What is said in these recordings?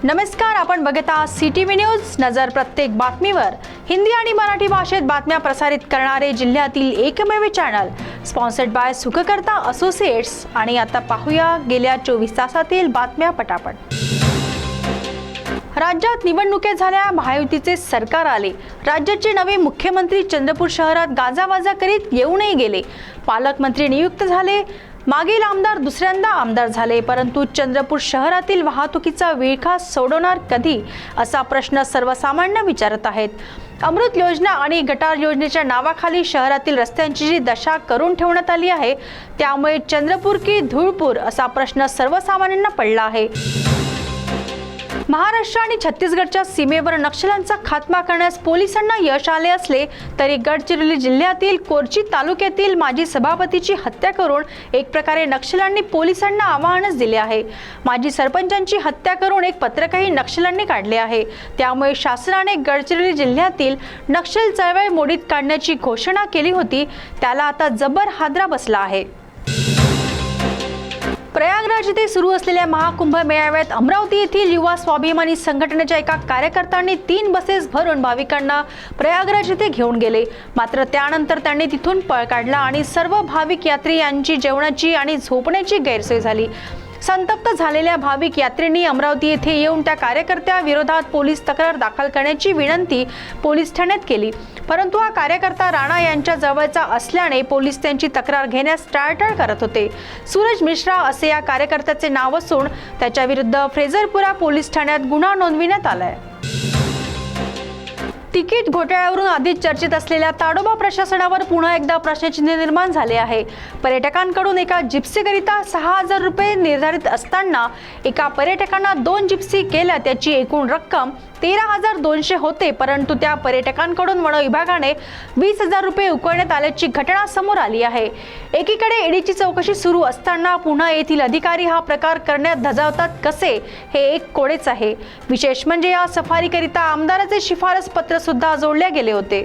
नमस्कार, आपण बघत आहात CTV न्यूज. नजर प्रत्येक बातमीवर. हिंदी आणि मराठी भाषेत बातम्या प्रसारित करणारे जिल्ह्यातील एकमेव channel, sponsored by Sukhkarta associates. आणि आता पाहूया गेल्या 24 तासातील बातम्या पटापट. राज्यात निवडणुका झाल्या, महायुतीचे सरकार आले. राज्याचे नवे मुख्यमंत्री चंद्रपूर शहरात गाजावाजा करीत येऊनही गेले. पालकमंत्री नियुक्त झाले. मागील आमदार दुसऱ्यांदा आमदार झाले, परंतु चंद्रपूर शहरातील वाहतुकीचा विळखा सोडवणार कधी, असा प्रश्न सर्वसामान्य विचारत आहेत. अमृत योजना आणि गटार योजनेच्या नावाखाली शहरातील रस्त्यांची जी दशा करून ठेवण्यात आली आहे, त्यामुळे चंद्रपूर की धूळपूर असा प्रश्न सर्वसामान्यांना पडला आहे. महाराष्ट्र आणि छत्तीसगडच्या सीमेवर नक्षल्यांचा खात्मा करण्यास पोलिसांना यश आले असले तरी गडचिरोली जिल्ह्यातील कोरची तालुक्यातील माजी सभापतीची हत्या करून एक प्रकारे नक्षल्यांनी पोलिसांना आव्हानच दिले आहे. माजी सरपंचांची हत्या करून एक पत्रकही नक्षल्यांनी काढले आहे. त्यामुळे शासनाने गडचिरोली जिल्ह्यातील नक्षल चळवळ मोडीत काढण्याची घोषणा केली होती, त्याला आता जबर हादरा बसला आहे. प्रयागराज येथे सुरू असलेल्या महाकुंभ मेळाव्यात अमरावती येथील युवा स्वाभिमानी संघटनेच्या एका कार्यकर्त्यांनी 3 बसेस भरून भाविकांना प्रयागराज येथे घेऊन गेले. मात्र त्यानंतर त्यांनी तिथून पळ काढला आणि सर्व भाविक यात्री यांची जेवणाची आणि झोपण्याची गैरसोय झाली. संतप्त झालेल्या भाविक यात्रींनी अमरावती येथे येऊन त्या कार्यकर्त्या विरोधात पोलीस तक्रार दाखल करण्याची विनंती पोलीस ठाण्यात केली. परंतु हा कार्यकर्ता राणा यांच्या जवळचा असल्याने पोलीस त्यांची तक्रार घेण्यास टाळाटाळ करत होते. सूरज मिश्रा असे या कार्यकर्त्याचे नाव असून त्याच्या विरुद्ध फ्रेझरपुरा पोलीस ठाण्यात गुन्हा नोंदविण्यात आलाय. तिकीट घोटाळ्यावरून आधीच चर्चेत असलेल्या ताडोबा प्रशासनावर पुन्हा एकदा प्रश्नचिन्ह निर्माण झाले आहे. पर्यटकांकडून एका जिप्सीकरिता 6,000 रुपये निर्धारित असताना एका पर्यटकांना 2 जिप्सी केल्या. त्याची एकूण रक्कम 13,200 होते, परंतु त्या पर्यटकांकडून वन विभागाने 20,000 रुपये उकळण्यात आल्याची घटना समोर आली आहे. एकीकडे ईडीची चौकशी सुरू असताना पुन्हा येथील अधिकारी हा प्रकार करण्यात धजावतात कसे, हे एक कोडेच आहे. विशेष म्हणजे या सफारीकरिता आमदाराचे शिफारस पत्र सुद्धा जोडले गेले होते.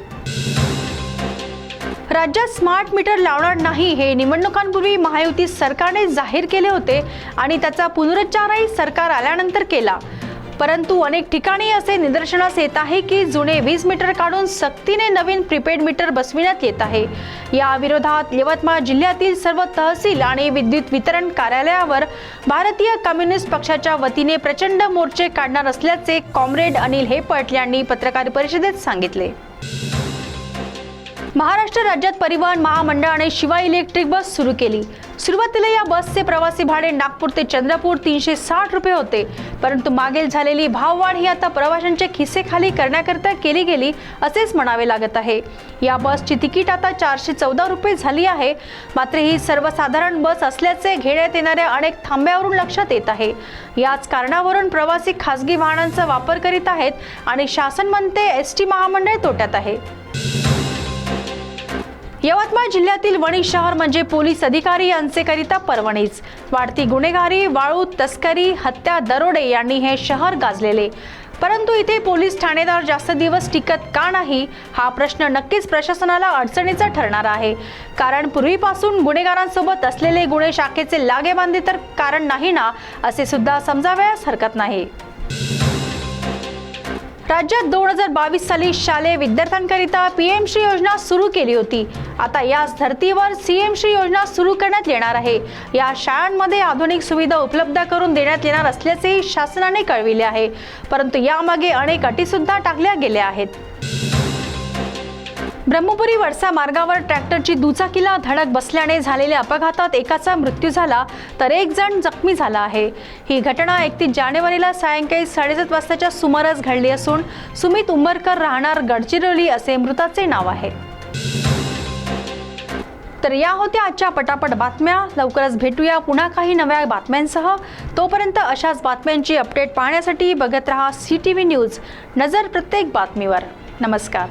राज्यात स्मार्ट मीटर लावणार नाही हे निवडणुकांपूर्वी महायुती सरकारने जाहीर केले होते आणि त्याचा पुनरुच्चारही सरकार आल्यानंतर केला. परंतु अनेक ठिकाणी असे निदर्शनास येत आहे की जुने वीज मीटर काढून सक्तीने नवीन प्रीपेड मीटर बसविण्यात येत आहे. या विरोधात यवतमाळ जिल्ह्यातील सर्व तहसील आणि विद्युत वितरण कार्यालयावर भारतीय कम्युनिस्ट पक्षाच्या वतीने प्रचंड मोर्चे काढणार असल्याचे कॉम्रेड अनिल हेपट यांनी पत्रकार परिषदेत सांगितले. महाराष्ट्र राज्यात परिवहन महामंडळाने शिवाय इलेक्ट्रिक बस सुरू केली. सुरुवातीला या बसचे प्रवासी भाडे नागपूर ते चंद्रपूर 360 रुपये होते, परंतु मागील झालेली भाववाढ ही आता प्रवाशांचे खिसे खाली करण्याकरता केली गेली असेच म्हणावे लागत आहे. या बसची तिकीट आता 414 रुपये झाली आहे. मात्र ही सर्वसाधारण बस असल्याचे घेण्यात येणाऱ्या अनेक थांब्यावरून लक्षात येत आहे. याच कारणावरून प्रवासी खासगी वाहनांचा वापर करीत आहेत आणि शासन म्हणते ST महामंडळ तोट्यात आहे. यवतमाळ जिल्ह्यातील वणी शहर म्हणजे पोलीस अधिकारी यांचे करिता पर्वणीच. वाढती गुन्हेगारी, वाळू तस्करी, हत्या, दरोडे यांनी हे शहर गाजलेले. परंतु इथे पोलीस ठाणेदार जास्त दिवस टिकत का नाही, हा प्रश्न नक्कीच प्रशासनाला अडचणीचा ठरणार आहे. कारण पूर्वीपासून गुन्हेगारांसोबत असलेले गुन्हे शाखेचे लागेबांधे तर कारण नाही ना, असे सुद्धा समजावयास हरकत नाही. राज्यात 2022 साली शालेय विद्यार्थ्यांकरिता PM-श्री योजना सुरू केली होती. आता याच धर्तीवर CM-श्री योजना सुरू करण्यात येणार आहे. या शाळांमध्ये आधुनिक सुविधा उपलब्ध करून देण्यात येणार असल्याचेही शासनाने कळविले आहे. परंतु यामागे अनेक अटी सुद्धा टाकल्या गेल्या आहेत. ब्रह्मपुरी वडसा मार्गावर ट्रॅक्टरची दुचाकीला धडक बसल्याने झालेल्या अपघातात एकाचा मृत्यू झाला तर 1 जण जखमी झाला आहे. ही घटना 31 जानेवारीला सायंकाळी 7:30 वाजताच्या सुमारास घडली असून सुमित उंबरकर राहणार गडचिरोली असे मृताचे नाव आहे. तर या होत्या आजच्या पटापट बातम्या. लवकरच भेटूया पुन्हा काही नव्या बातम्यांसह. तोपर्यंत अशाच बातम्यांची अपडेट पाहण्यासाठी बघत रहा CTV न्यूज. नजर प्रत्येक बातमीवर. नमस्कार.